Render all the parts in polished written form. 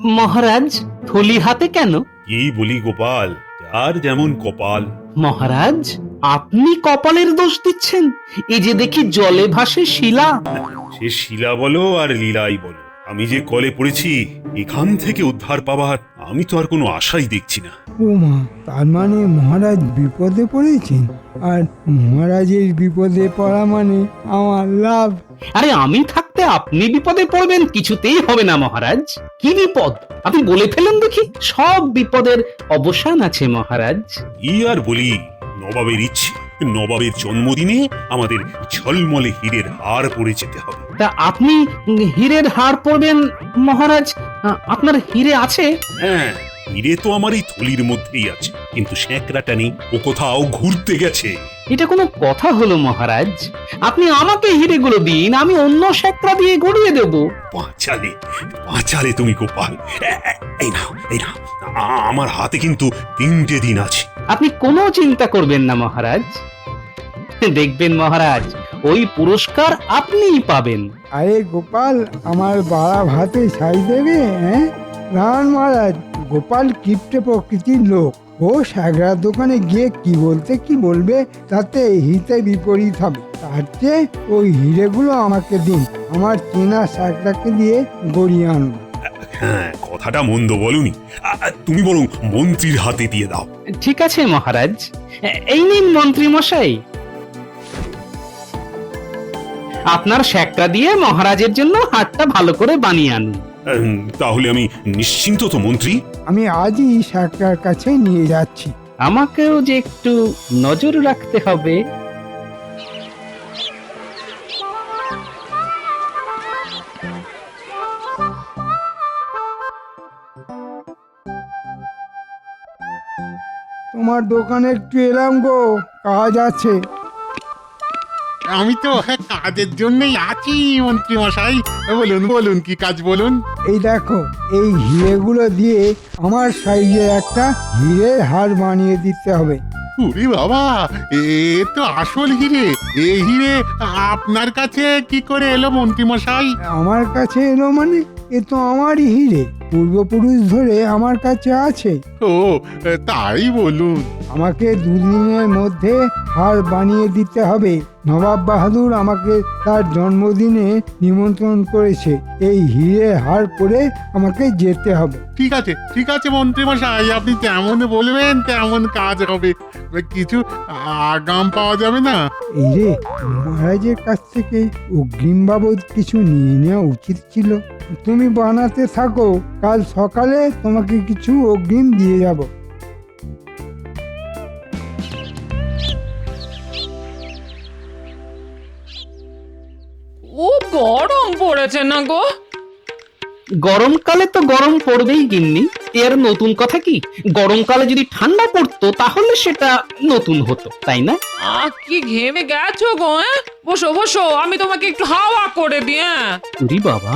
মহারাজ থলি হাতে কেন? কি বলি গোপাল, যার যেমন কপাল। মহারাজ আপনি কপালের দোষ দিচ্ছেন। এই যে দেখি জলে ভাসে শিলা। সে শিলা বলো আর লীলাই বলো, আমি যে কলে পড়েছি এখান থেকে উদ্ধার পাবার আমি তো আর কোনো আশাই দেখছি না। ও মা, তার মানে মহারাজ বিপদে পড়েছেন, আর মহারাজের বিপদে পড়া মানে আমার লাভ। আরে আমি থাকতে আপনি বিপদে পড়বেন কিছুতেই হবে না মহারাজ। কি বিপদ আপনি বলে ফেলুন দেখি। সব বিপদের অবসান আছে মহারাজ। ই আর বলি, নবাবের ইচ্ছে, নবাবের জন্মদিনে আমাদের ঝলমলে হীরের হার পরে যেতে হবে। তা আপনি হীরের হার পরবেন মহারাজ? আপনার হীরে আছে? হ্যাঁ, হীরে তো আমার এই থলির মধ্যেই আছে, কিন্তু স্যাঁকড়াটা নেই, ও কোথাও ঘুরতে গেছে। এটা কোনো কথা হলো মহারাজ? আপনি আমাকে হিরেগুলো দিন, আমি অন্য শেকরা দিয়ে গড়িয়ে দেব। বাঁচালে, বাঁচালে তুমি গোপাল। এই নাও, এই নাও, আমার হাতে কিন্তু 3টে দিন আছে। আপনি কোনো চিন্তা করবেন না মহারাজ, দেখবেন মহারাজ ওই পুরস্কার আপনিই পাবেন। আরে গোপাল, আমার বাড়া ভাতে ছাই দেবে? হ্যাঁ রান মহারাজ, গোপাল কিপ্টে প্রকৃতির লোক। ও সাগরার দোকানে গিয়ে কি বলতে কি বলবে তাতে হিতে বিপরীত হবে। তার চেয়ে ওই হিরেগুলো আমাকে দিন, আমার চেনা সাগরাকে দিয়ে গড়িয়ে আনবো। হ্যাঁ, কথাটা মন্দ বলনি, তুমি বরং মন্ত্রীর হাতে দিয়ে দাও। ঠিক আছে মহারাজ, এই নিন মন্ত্রী মশাই, আপনার শেকরা দিয়ে মহারাজের জন্য হাতটা ভালো করে বানিয়ে আনুন। তাহলে আমি নিশ্চিন্ত তো মন্ত্রী? আমি আজই সাগরার কাছে নিয়ে যাচ্ছি। আমাকেও যে একটু নজর রাখতে হবে। তোমার দোকানে একটু এলাম গো, কাজ আছে। আমি তো কাজের জন্যই আছি মন্ত্রী মশাই। বলুন বলুন, কি কাজ বলুন। এই দেখো, এই হিরেগুলো দিয়ে আমার সাইজে একটা হিরের হার বানিয়ে দিতে হবে। উরি বাবা, এ তো আসল হিরে। এই হিরে আপনার কাছে কি করে এলো মন্ত্রী মশাই? আমার কাছে এলো মানে এ তো আমারই হিরে, পূর্বপুরুষ ধরে আমার কাছে আছে। ও তাই বলুন। আমাকে দুদিনের মধ্যে হার বানিয়ে দিতে হবে। নবাব বাহাদুর আমাকে তার জন্মদিনে নিমন্ত্রণ করেছে। এই হিরে হার পরে আমাকে যেতে হবে। ঠিক আছে ঠিক আছে মন্ত্রী মশাই, আপনি যেমন বলবেন তেমন কাজ হবে। কিছু আগাম পাওয়া যাবে না? এই রে, মহারাজের কাছ থেকে অগ্রিম বাবদ কিছু নিয়ে নেওয়া উচিত ছিল। তুমি বানাতে থাকো, কাল সকালে তোমাকে কিছু অগ্রিম দিয়ে যাব। ও গরম পড়েছে না গো? গরমকালে তো গরম পড়বেই গিন্নি, এর নতুন কথা কি? গরমকালে যদি ঠান্ডা পড়তো তাহলে সেটা নতুন হতো, তাই না? কি ঘেমে গেছো গো? বসো বসো, আমি তোমাকে একটু হাওয়া করে দিই। উরি বাবা,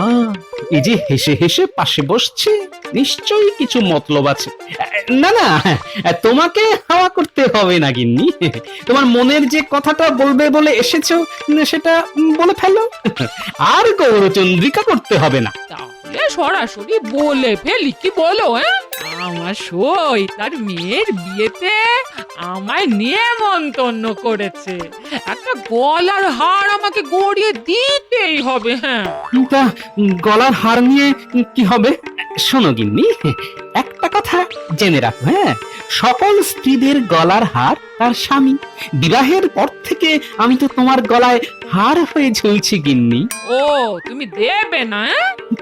এই যে হেসে হেসে পাশে বসছে, নিশ্চয়ই কিছু মতলব আছে। না না, তোমাকে হাওয়া করতে হবে না গিন্নি, তোমার মনের যে কথাটা বলবে বলে এসেছো সেটা বলে ফেলো, আর গৌরচন্দ্রিকা করতে হবে না। তাহলে সরাসরি বলে ফেলি, কি বলো? আমার সই তার মেয়ের বিয়েতে আমায় নিমন্ত্রণ করেছে। একটা গলার হার আমাকে গড়িয়ে দিতেই হবে। হ্যাঁ, তা গলার হার নিয়ে কি হবে? শোনো গিন্নি, একটা কথা জেনে রাখো, হ্যাঁ, সকল স্ত্রীদের গলার হার তার স্বামী। বিবাহের পর থেকে আমি তো তোমার গলায় হার হয়ে ঝুলছি গিন্নি। ও তুমি দেবে না?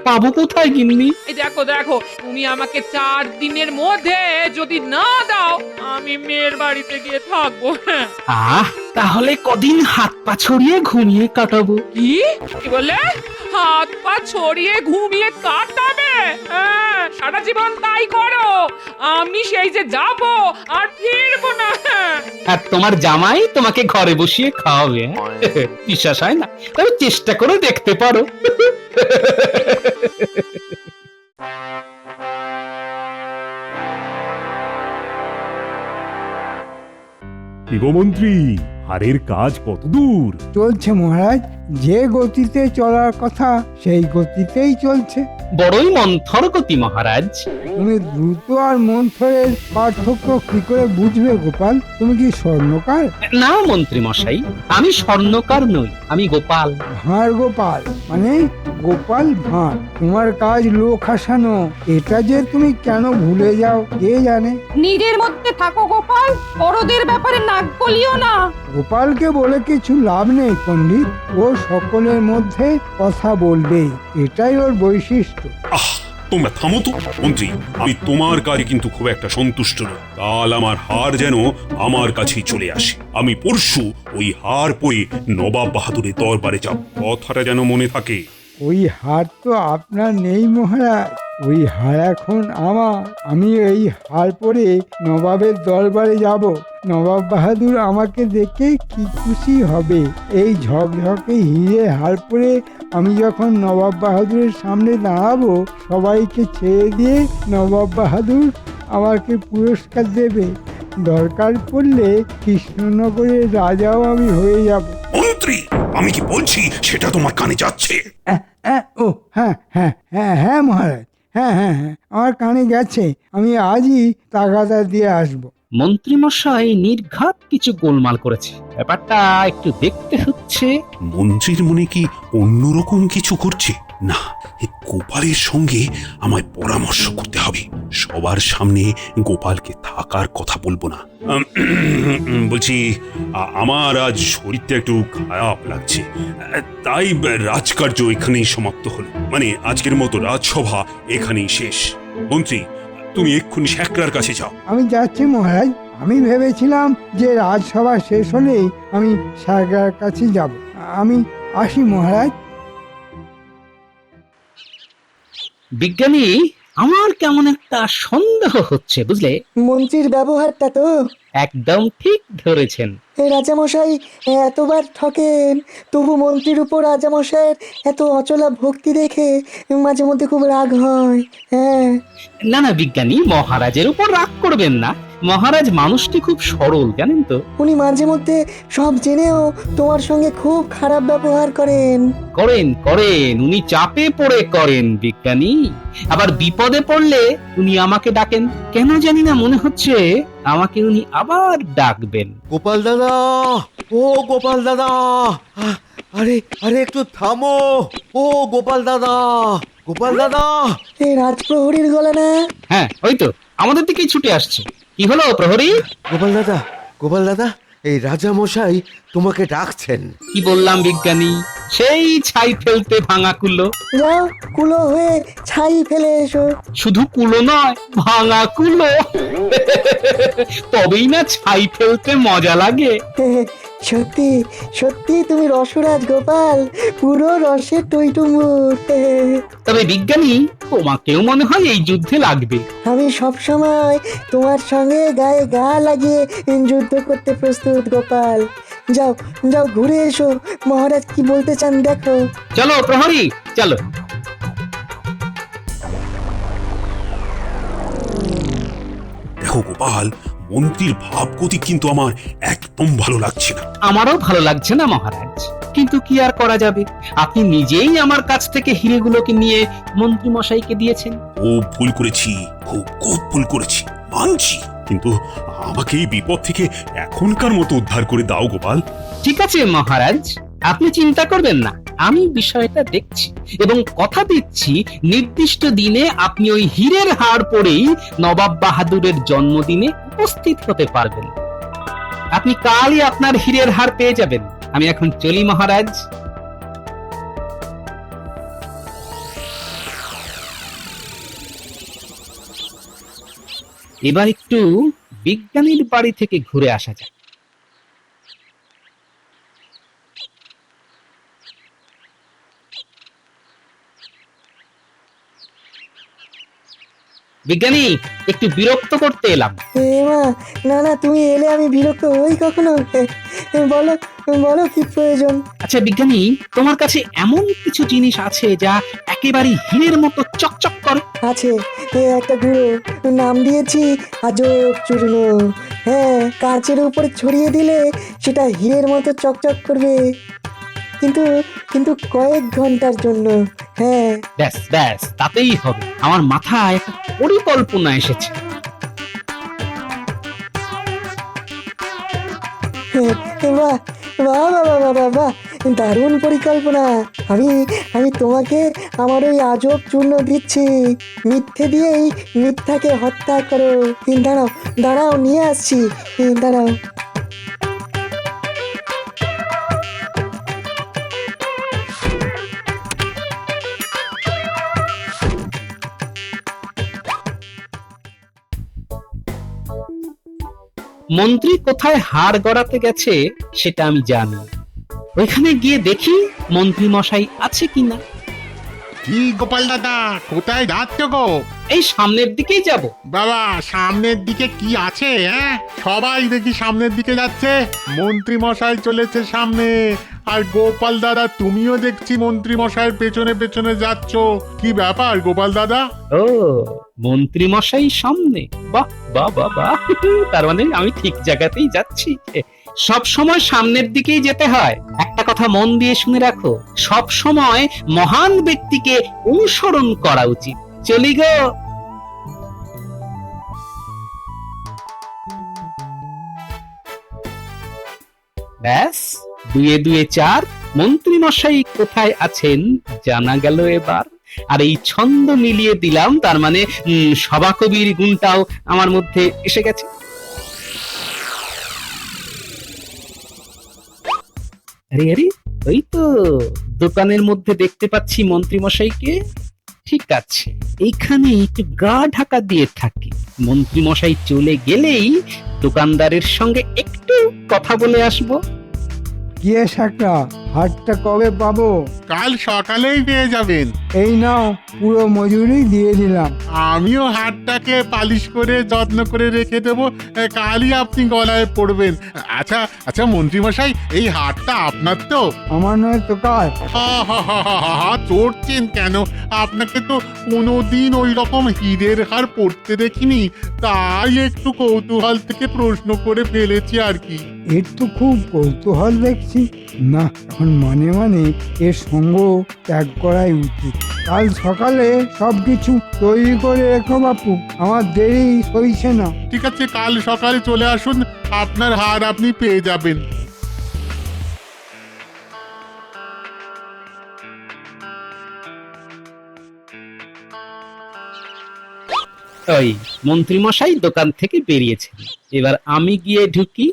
পাবো কোথায় গিন্নি? এই দেখো দেখো, তুমি আমাকে 4 দিনের মধ্যে যদি না দাও, আমি মেয়ের বাড়িতে গিয়ে থাকবো। হ্যাঁ, তাহলে কদিন হাত পা ছড়িয়ে ঘুমিয়ে কাটাবো। কি কি বলে? হাত পা ছড়িয়ে ঘুমিয়ে কাটাবে? হ্যাঁ, সারা জীবন তাই করো। আমি সেই যে যাব আর ফিরবো না। আর তোমার জামাই তোমাকে ঘরে বসিয়ে খাওয়াবে। বিশ্বাস হয় না? তবে চেষ্টা করে দেখতে পারো। মন্ত্রী, হারের কাজ কত দূর? চলছে মহারাজ, যে গতিতে চলার কথা সেই গতিতেই চলছে। বড়ই মন্থর গতি মহারাজ। তুমি দ্রুত আর মন্থরের পার্থক্য কি করে বুঝবে গোপাল? তুমি কি স্বর্ণকার? না মন্ত্রী মশাই, আমি স্বর্ণকার নই, আমি গোপাল। ভাঁড় গোপাল মানে গোপাল ভাঁড়। তোমার কাজ লোক হাসানো, এটা যে তুমি কেন ভুলে যাও কে জানে। নিজের মধ্যে থাকো গোপাল, বড়দের ব্যাপারে নাক গলিও না। গোপালকে বলে কিছু লাভ নেই পণ্ডিত, ও সকলের মধ্যে কথা বলবে, এটাই ওর বৈশিষ্ট্য। আহ, তোমরা থামো তো। মন্ত্রী, আমি তোমার কাজে কিন্তু খুব একটা সন্তুষ্ট নই। কাল আমার হার যেন আমার কাছেই চলে আসে। আমি পরশু ওই হার পরে নবাব বাহাদুরের দরবারে যাব, কথাটা যেন মনে থাকে। ওই হার তো আপনার নেই মহারাজ, ওই হার এখন আমার। আমি এই হার পরে নবাবের দরবারে যাব। নবাব বাহাদুর আমাকে দেখে কি খুশি হবে। এই ঝকঝকে হিরে হার পরে আমি যখন নবাব বাহাদুরের সামনে দাঁড়াবো, সবাইকে ছেড়ে দিয়ে নবাব বাহাদুর আমাকে পুরস্কার দেবে। দরকার পড়লে কৃষ্ণনগরের রাজাও আমি হয়ে যাব। মন্ত্রী, আমি কি বলছি সেটা তোমার কানে যাচ্ছে? ও হ্যাঁ হ্যাঁ হ্যাঁ হ্যাঁ মহারাজ, হ্যাঁ হ্যাঁ হ্যাঁ আমার কানে গেছে। আমি আজই তাগাদা দিয়ে আসবো। মন্ত্রী মশাই নির্ঘাত কিছু গোলমাল করেছে, ব্যাপারটা একটু দেখতে হচ্ছে। মন্ত্রীর মনে কি অন্যরকম কিছু করছে? না, এই গোপালের সঙ্গে আমায় পরামর্শ করতে হবে। সবার সামনে গোপালকে থাকার কথা বলবো না। বলছি, আমার আজ শরীরটা একটু খারাপ লাগছে, তাই রাজকার্য এখানেই সমাপ্ত হলো। মানে আজকের মতো রাজসভা এখানেই শেষ। মন্ত্রী, তুমি এক্ষুনি শেখরার কাছে যাও। আমি যাচ্ছি মহারাজ। আমি ভেবেছিলাম যে রাজসভা শেষ হলেই আমি সাগরার কাছে যাব। আমি আসি মহারাজ। বিজ্ঞানী, আমার কেমন একটা সন্দেহ হচ্ছে বুঝলে। মন্ত্রীর ব্যবহারটা তো একদম ঠিক ধরেছেন। রাজামশাই এতবার ঠকেন, তবু মন্ত্রীর উপর রাজামশাইয়ের এত অচলা ভক্তি দেখে মাঝে মধ্যে খুব রাগ হয়। হ্যাঁ, না না বিজ্ঞানী, মহারাজের উপর রাগ করবেন না। মহারাজ মানুষটি খুব সরল, জানেন তো। উনি মাঝে মধ্যে সব জেনেও তোমার সঙ্গে খুব খারাপ ব্যবহার করেন। করেন করেন, উনি চাপে পড়ে করেন বিজ্ঞানী। আবার বিপদে পড়লে উনি আমাকে ডাকেন। কেন জানি না মনে হচ্ছে আমাকে উনি আবার ডাকবেন। গোপাল দাদা, ও গোপাল দাদা, আরে আরে একটু থামো। ও গোপাল দাদা, গোপাল দাদা। এই রাজপ্রহরীর গলা না? হ্যাঁ, ওই তো আমাদের দিকেই ছুটে আসছে। কি হলো প্রহরী? গোপাল দাদা, গোপাল দাদা, এই রাজা মশাই তোমাকে ডাকছেন। কি বললাম বিজ্ঞানী, সেই ছাই ফেলতে ভাঙা কুলো। যাও, কুলো হয়ে ছাই ফেলে এসো। শুধু কুলো নয়, ভাঙা কুলো। তবেই না ছাই ফেলতে মজা লাগে। সত্যি সত্যি তুমি রসরাজ গোপাল, পুরো রসে টইটুম্বুর। তবে বিজ্ঞানী, তোমাকেও মনে হয় এই যুদ্ধে লাগবে। আমি সব সময় তোমার সঙ্গে গায়ে গা লাগিয়ে যুদ্ধ করতে প্রস্তুত গোপাল। যাও যাও, ঘুরে এসো, মহারাজ কি বলতে চান দেখো। চলো প্রহরী, চলো। দেখো গোপাল, মন্ত্রীর ভাবগতি কিন্তু আমার একদম ভালো লাগছে না। আমারও ভালো লাগছে না মহারাজ, কিন্তু কি আর করা যাবে। আপনি নিজেই আমার কাছ থেকে হিরেগুলোকে নিয়ে মন্ত্রী মশাইকে দিয়েছেন। খুব ভুল করেছি, খুব ভুল করেছি, মানছি। কিন্তু আমাকে এই বিপদ থেকে এখনকার মতো উদ্ধার করে দাও গোপাল। ঠিক আছে মহারাজ, আপনি চিন্তা করবেন না, আমি বিষয়টা দেখছি এবং কথা দিচ্ছি নির্দিষ্ট দিনে আপনি ওই হীরের হার পরেই নবাব বাহাদুরের জন্মদিনে উপস্থিত হতে পারবেন। আপনি কালই আপনার হীরের হার পেয়ে যাবেন। আমি এখন চলি মহারাজ। এবার একটু বিজ্ঞানীর বাড়ি থেকে ঘুরে আসা যাক। বিজ্ঞানী, একটু বিরক্ত করতে এলাম। মা, না না, তুমি এলে আমি বিরক্ত হই কখনো? বলো বলো কি প্রয়োজন। আচ্ছা বিজ্ঞানী, তোমার কাছে এমন কিছু জিনিস আছে যা একেবারে হীরের মতো চকচক করে? আছে, একটা গুঁড়ো, নাম দিয়েছি আজব চূর্ণ। হ্যাঁ, কাঁচের উপরে ছড়িয়ে দিলে সেটা হীরের মতো চকচক করবে। কিন্তু কিন্তু কয়েক ঘন্টার জন্য। হ্যাঁ ব্যাস ব্যাস, তাতেই হবে। আমার মাথায় একটা পরিকল্পনা এসেছে। বাহ বাহ বাহ বাহ বাহ বাহ, দারুণ পরিকল্পনা। আমি আমি তোমাকে আমার ওই আজব চূর্ণ দিচ্ছি। মিথ্যে দিয়েই মিথ্যাকে হত্যা করো। দাঁড়াও দাঁড়াও, নিয়ে আসছি, দাঁড়াও। মন্ত্রী কোথায় হাড় গড়াতে গেছে সেটা আমি জানি। ওইখানে গিয়ে দেখি মন্ত্রী মশাই আছে কিনা। কি গোপাল দাদা, কোথায় যাচ্ছ গো? এই সামনের দিকেই যাব। বাবা, সামনের দিকে কি আছে? হ্যাঁ, সবাই দেখি সামনের দিকে যাচ্ছে। মন্ত্রী মশাই চলেছে সামনে, আর গোপাল দাদা তুমিও দেখছি মন্ত্রী মশাইয়ের পেছনে পেছনে যাচ্ছ। কি ব্যাপার গোপাল দাদা? ও, মন্ত্রী মশাই সামনে? বাহ বাহ বাহ বাহ, তার মানে আমি ঠিক জায়গাতেই যাচ্ছি। সব সময় সামনের দিকেই যেতে হয়। একটা কথা মন দিয়ে শুনে রাখো, সব সময় মহান ব্যক্তিকে অনুসরণ করা উচিত। চলি গো। ব্যাস, দুয়ে দুয়ে চার, মন্ত্রী মশাই কোথায় আছেন জানা গেল এবার। আর এই ছন্দ মিলিয়ে দিলাম, তার মানে সভাকবির গুণটাও আমার মধ্যে এসে গেছে। আরে আরে, ওই তো দোকানের মধ্যে দেখতে পাচ্ছি মন্ত্রী মশাইকে। ঠিক আছে, এইখানে একটু গা ঢাকা দিয়ে থাকি। মন্ত্রী মশাই চলে গেলেই দোকানদারের সঙ্গে একটু কথা বলে আসবো। গিয়ে শাকরা, হাটটা কবে পাবো? কাল সকালেই পেয়ে যাবেন। এই নাও, পুরো মজুরি দিয়ে দিলাম। আমিও হাতটাকে পালিশ করে যত্ন করে রেখে দেবো, কালই আপনি গলায় পড়বেন। আচ্ছা আচ্ছা মন্ত্রী মশাই, এই হাতটা আপনার তো? আমার নয় তো কার। চড়ছেন কেন? আপনাকে তো কোনোদিন ওই রকম হীরের হার পড়তে দেখিনি, তাই একটু কৌতূহল থেকে প্রশ্ন করে ফেলেছি আর কি। এর তো খুব কৌতূহল দেখছি। না, এখন মানে মানে এর সঙ্গ ত্যাগ করাই উচিত। কাল সকালে সবকিছু তৈরি করে রেখো বাপু, আমার দেরি সইছে না। ঠিক আছে, কাল সকালে চলে আসুন, আপনার হার আপনি পেয়ে যাবেন। ওই মন্ত্রী মশাই দোকান থেকে বেরিয়েছেন, এবার আমি গিয়ে ঢুকি।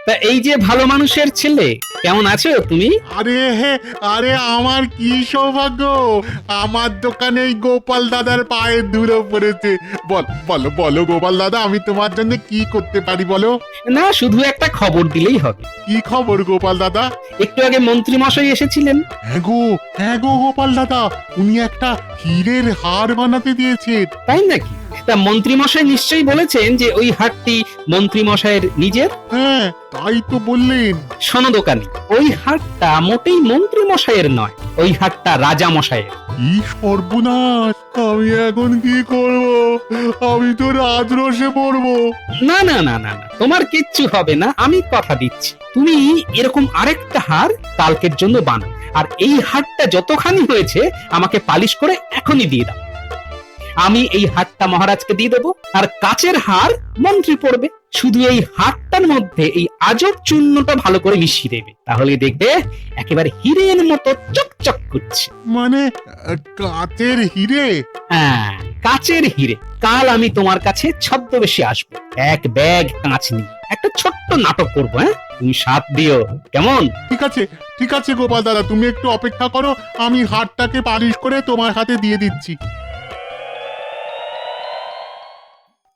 তা এই যে ভালো মানুষের ছেলে, কেমন আছো তুমি? আরে আমার কি সৌভাগ্য, আমার দোকানে এই গোপাল দাদার পায়ের ধুলো পড়েছে। বলো বলো গোপাল দাদা, আমি তোমার জন্য কি করতে পারি বলো? না, শুধু একটা খবর দিলেই হবে। কি খবর গোপাল দাদা? একটু আগে মন্ত্রী মশাই এসেছিলেন। হ্যাঁ গো গোপাল দাদা, উনি একটা হীরের হার বানাতে দিয়েছেন। তাই নাকি? তা মন্ত্রী মশাই নিশ্চয়ই বলেছেন যে ওই হারটি মন্ত্রী মশাইয়ের নিজের। হ্যাঁ, তাই তো বললেন। শোনো দোকানি, ওই হারটা মোটেই মন্ত্রী মশাইয়ের নয়, ওই হারটা রাজা মশাইয়ের। কি সর্বনাশ, আমি এখন কি করব? আমি তো রাজরোষে পড়বো। না না না না না, তোমার কিচ্ছু হবে না, আমি কথা দিচ্ছি। তুমি এরকম আরেকটা হার কালকের জন্য বানাও, আর এই হারটা যতখানি হয়েছে আমাকে পালিশ করে এখনই দিয়ে দাও। আমি এই হারটা মহারাজকে দিয়ে দেবো, আর কাচের হার মন্ত্রী পড়বে। শুধু এই হারটার মধ্যে এই আজব চূর্ণটা ভালো করে মিশিয়ে দেবে, তাহলে দেখবে একেবারে হীরের মতো চকচক করছে। মানে কাচের হিরে? হ্যাঁ, কাচের হিরে। কাল আমি তোমার কাছে ছদ্মবেশে আসবো, এক ব্যাগ কাঁচ নিয়ে একটা ছোট্ট নাটক করবো। হ্যাঁ, তুমি সাথ দিও, কেমন? ঠিক আছে গোপাল দাদা, তুমি একটু অপেক্ষা করো, আমি হারটাকে পালিশ করে তোমার হাতে দিয়ে দিচ্ছি।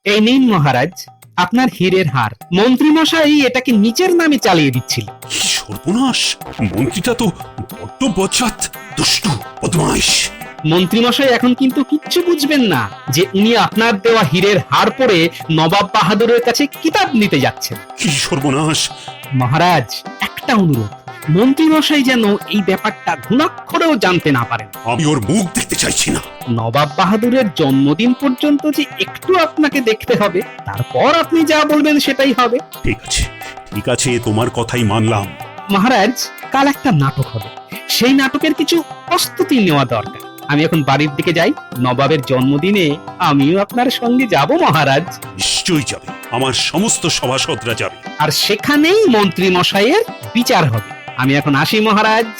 এই নিন মহারাজ, আপনার হীরের হার। মন্ত্রী মশাই এটাকে নিচের নামে চালিয়ে দিচ্ছিল। কি সর্বনাশ! মন্ত্রীটা তো বড্ড বজ্জাত, দুষ্টু, বদমাইশ। মন্ত্রী মশাই এখন কিন্তু কিচ্ছু বুঝবেন না যে উনি আপনার দেওয়া হীরের হার পরে নবাব বাহাদুরের কাছে কিতাব নিতে যাচ্ছেন। কি সর্বনাশ! মহারাজ, একটা অনুরোধ, মন্ত্রী মশাই যেন এই ব্যাপারটা ঘুণাক্ষরেও জানতে না পারেন। আমি ওর মুখ দেখতে চাইছি না। নবাব বাহাদুরের জন্মদিন পর্যন্ত যে একটু আপনাকে দেখতে হবে, তারপর আপনি যা বলবেন সেটাই হবে। ঠিক আছে ঠিক আছে, তোমার কথাই মানলাম। মহারাজ, কাল একটা নাটক হবে, সেই নাটকের কিছু প্রস্তুতি নেওয়া দরকার। আমি এখন বাড়ির দিকে যাই। নবাবের জন্মদিনে আমিও আপনার সঙ্গে যাব মহারাজ। নিশ্চয়ই যাবে, আমার সমস্ত সভাসদরা যাবে। আর সেখানেই মন্ত্রী মশাইয়ের বিচার হবে। আমি এখন আসি মহারাজ।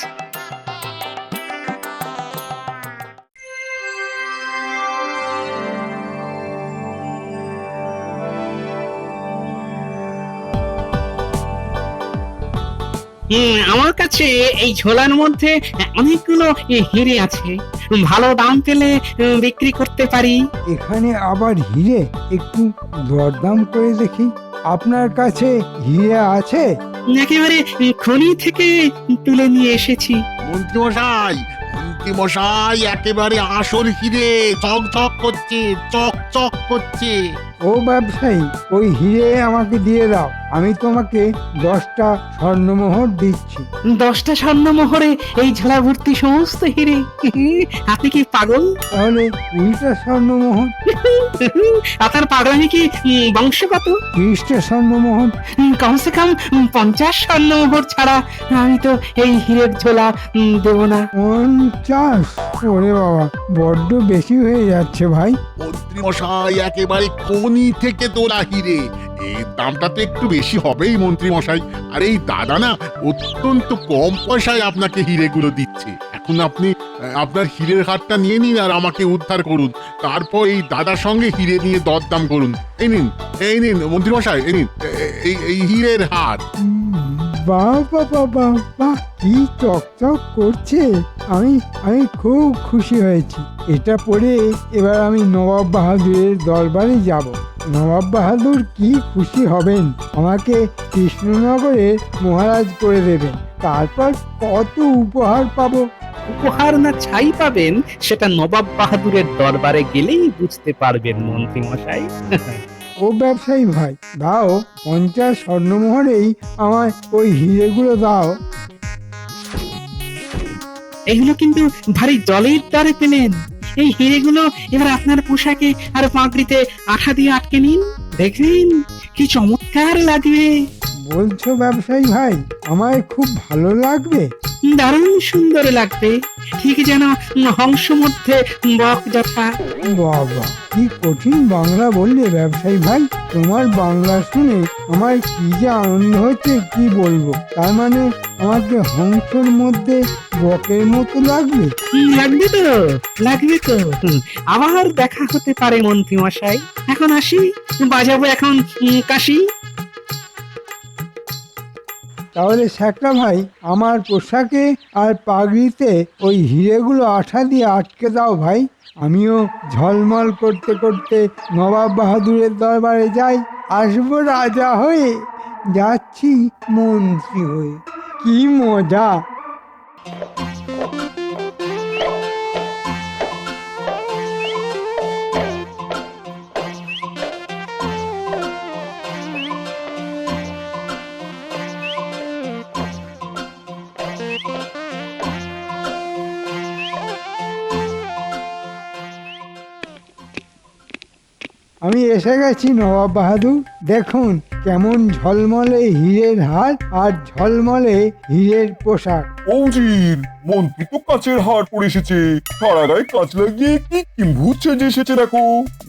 আমার কাছে এই ঝোলার মধ্যে অনেকগুলো হিরে আছে, ভালো দাম পেলে বিক্রি করতে পারি। এখানে আবার হিরে, একটু দরদাম করে দেখি। আপনার কাছে হিরে আছে? একেবারে খনি থেকে তুলে নিয়ে এসেছি। মন্ত্রীমশাই, মন্ত্রীমশাই, একেবারে আসল হিরে, চকচক করছে, চকচক করছে। ও ব্যবসায়ী, ওই হিরে আমাকে দিয়ে দাও, আমি তোমাকে 10টা স্বর্ণমোহর দিচ্ছি। 10টা স্বর্ণমোহরে এই ঝোলা ভর্তি সমস্ত হিরে? আপনি কি পাগল? তাহলে 20টা স্বর্ণমোহর, আপনার পাগলামি কি বংশগত? 30টা স্বর্ণমোহর, কমসে কম 50 স্বর্ণমোহর ছাড়া আমি তো এই হিরের ঝোলা দেব না। 50? ওরে বাবা, বড্ড বেশি হয়ে যাচ্ছে ভাই। মন্ত্রীমশাই, একেবারে খনি থেকে তোলা হিরে, এই দামটা তো একটু বেশি হবেই মন্ত্রীমশাই। আর এই দাদা না অত্যন্ত কম পয়সায় আপনাকে হিরেগুলো দিচ্ছে। এখন আপনি আপনার হিরের হারটা নিয়ে নিন আর আমাকে উদ্ধার করুন, তারপর এই দাদার সঙ্গে হিরে নিয়ে দরদাম করুন। এই নিন মন্ত্রীমশাই, এই নিন এই হিরের হার। বাহ বাহ বাহ বাহ বাহ, কি চকচক করছে। আমি আমি খুব খুশি হয়েছি। এটা পরে এবার আমি নবাব বাহাদুরের দরবারে যাব। নবাব বাহাদুর কি খুশি হবেন, আমাকে কৃষ্ণনগরের মহারাজ করে দেবেন। তারপর কত উপহার পাবো। উপহার না ছাই পাবেন সেটা নবাব বাহাদুরের দরবারে গেলেই বুঝতে পারবেন মন্ত্রী মশাই। ও ব্যবসায়ী ভাই, দাও 50 স্বর্ণমোহরেই আমায় ওই হিরেগুলো দাও। এগুলো কিন্তু ভারী জলের দ্বারে পেলেন। এই হিরেগুলো এবার আপনার পোশাকে আর পাগড়িতে আঠা দিয়ে আটকে নিন, দেখবেন কি চমৎকার লাগবে। বলছো ব্যবসায়ী ভাই, আমায় খুব ভালো লাগবে? দারুণ সুন্দর লাগবে, ঠিক যেন হংস মধ্যে বক যথা। বাবা, কি কঠিন বাংলা বললে ব্যবসায়ী ভাই। তোমার বাংলা শুনে আমার কি যে আনন্দ হচ্ছে কি বলবো। তার মানে আমাকে হংসর মধ্যে বকের মতো লাগবে? লাগবে তো, লাগবে তো। আবার দেখা হতে পারে মন্ত্রী মশাই। এখন আসি, বাজাবো এখন কাশি। তাহলে শ্যাকরা ভাই, আমার পোশাকে আর পাগড়িতে ওই হিরেগুলো আঠা দিয়ে আটকে দাও ভাই। আমিও ঝলমল করতে করতে নবাব বাহাদুরের দরবারে যাই। আসবো রাজা হয়ে, যাচ্ছি মন্ত্রী হয়ে। কি মজা! আমি এসে গেছি নবাব বাহাদুর। দেখুন কেমন ঝলমলে হীরের হার আর ঝলমলে হীরের পোশাক। অজির মন্ত্রী তো কাচের হার পরে এসেছে, সারা গায়ে কাচ লাগিয়ে কি কিম্ভূত সেজে এসেছে দেখো।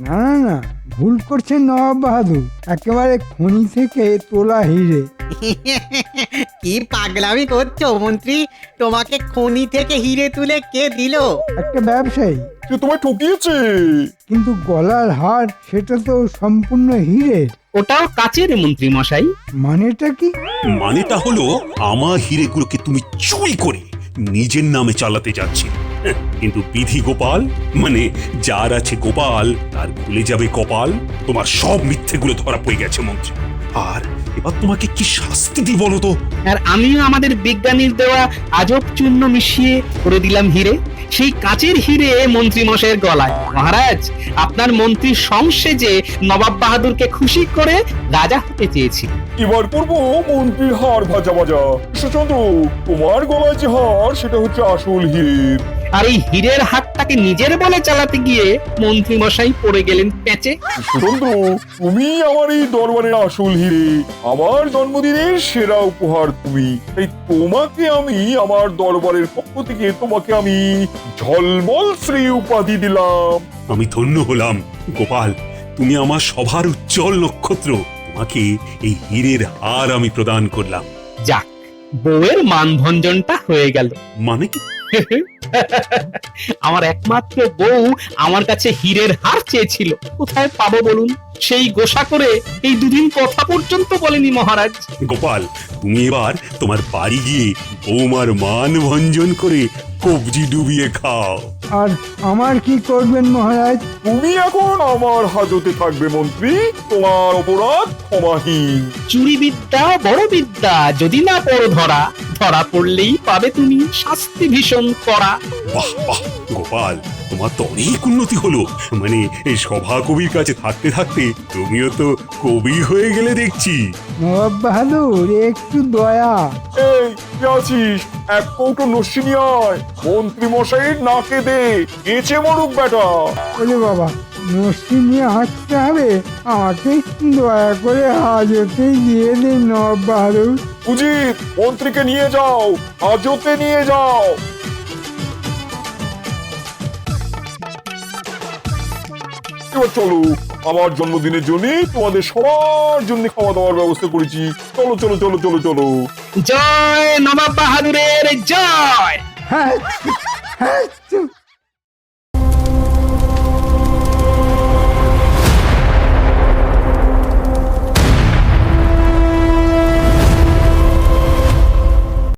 না না না, ভুল করছেন নবাব বাহাদুর, একেবারে খনি থেকে তোলা হিরে। কি পাগলামি করছো মন্ত্রী? তোমাকে খনি থেকে হিরে তুলে কে দিল? একটা ব্যবসায়ী। সে তোমায় ঠকিয়েছে। কিন্তু গলার হার সেটা তো সম্পূর্ণ হিরে। ওটাও কাচের মন্ত্রী মশাই। মানেটা কি? মানেটা হলো আমার হিরেগুলোকে তুমি চুরি করে নিজের নামে চালাতে যাচ্ছে। কিন্তু বিধি গোপাল, মানে যার আছে গোপাল তার ভুলে যাবে কপাল। তোমার সব মিথ্যেগুলো ধরা পড়ে গেছে মন্ত্রী। আর এবার তোমাকে কি শাস্তি দিই বলো তো? আর আমিও আমাদের বিজ্ঞানীর দেওয়া আজব চূর্ণ মিশিয়ে করে দিলাম হিরে। সেই কাচের হিরে মন্ত্রী মশাইয়ের গলায়। মহারাজ, আপনার মন্ত্রী সংসেজে নবাব বাহাদুরকে খুশি করে রাজা হতে চেয়েছি। এবার করবো মন্ত্রীর হার ভাজা ভাজা। কৃষ্ণচন্দ্র, তোমার গলায় যে হার সেটা হচ্ছে আসল হিরের। আর এই হীরের হাটটাকে নিজের বলে চালাতে গিয়ে মন্ত্রী মশাই পড়ে গেলেন প্যাচে। সুতন্ত্র, তুমি আমার এই দরবারের আসল হিরে, আমার জন্মদিনের সেরা উপহার তুমি। তাই তোমাকে আমি আমার দরবারের পক্ষ থেকে তোমাকে আমি ঝলমল শ্রী উপাধি দিলাম। আমি ধন্য হলাম গোপাল, তুমি আমার সভার উজ্জ্বল নক্ষত্র। তোমাকে এই হীরের হার আমি প্রদান করলাম। যাক, বউয়ের মানভঞ্জনটা হয়ে গেল। মানে কি? আমার একমাত্র বউ আমার কাছে হীরের হার চেয়েছিল, কোথায় পাবো বলুন? সেই গোসা করে এই দুদিন কথা পর্যন্ত বলেনি মহারাজ। গোপাল, তুমি এবার তোমার বাড়ি গিয়ে বৌমার মান ভঞ্জন করে কবজি ডুবিয়ে খাও। আর আমার কি করবেন মহারাজ? তুমি এখন আমার হাজতে থাকবে মন্ত্রী, তোমার অপরাধ ক্ষমাহীন। চুরি বিদ্যা বড় বিদ্যা, যদি না পড়ো ধরা, ধরা পড়লেই পাবে তুমি শাস্তি ভীষণ করা। বাহ বাহ গোপাল, তোমার তো অনেক উন্নতি হলো। মানে এই সভা কবির কাছে থাকতে থাকতে তুমিও তো কবি হয়ে গেলে দেখছি। নবাব বাহাদুর, একটু দয়া। এই কে আছিস? এক কৌটো নস্যি নিয়ে আয়, মন্ত্রী মশাইয়ের নাকে দে, গেছে মরুক বেটা। ওরে বাবা, নস্যি নিয়ে হাঁটতে হবে? আমাকে দয়া করে হাজতে দিয়ে দিন নবাব বাহাদুর। উজিত, মন্ত্রীকে নিয়ে যাও, হাজতে নিয়ে যাও। এবার চলো, আমার জন্মদিনের জন্য তোমাদের সবার জন্য খাওয়া দাওয়ার ব্যবস্থা করেছি। চলো চলো চলো চলো চলো। জয় নবাব বাহাদুরের জয়। হ্যাঁ হ্যাঁ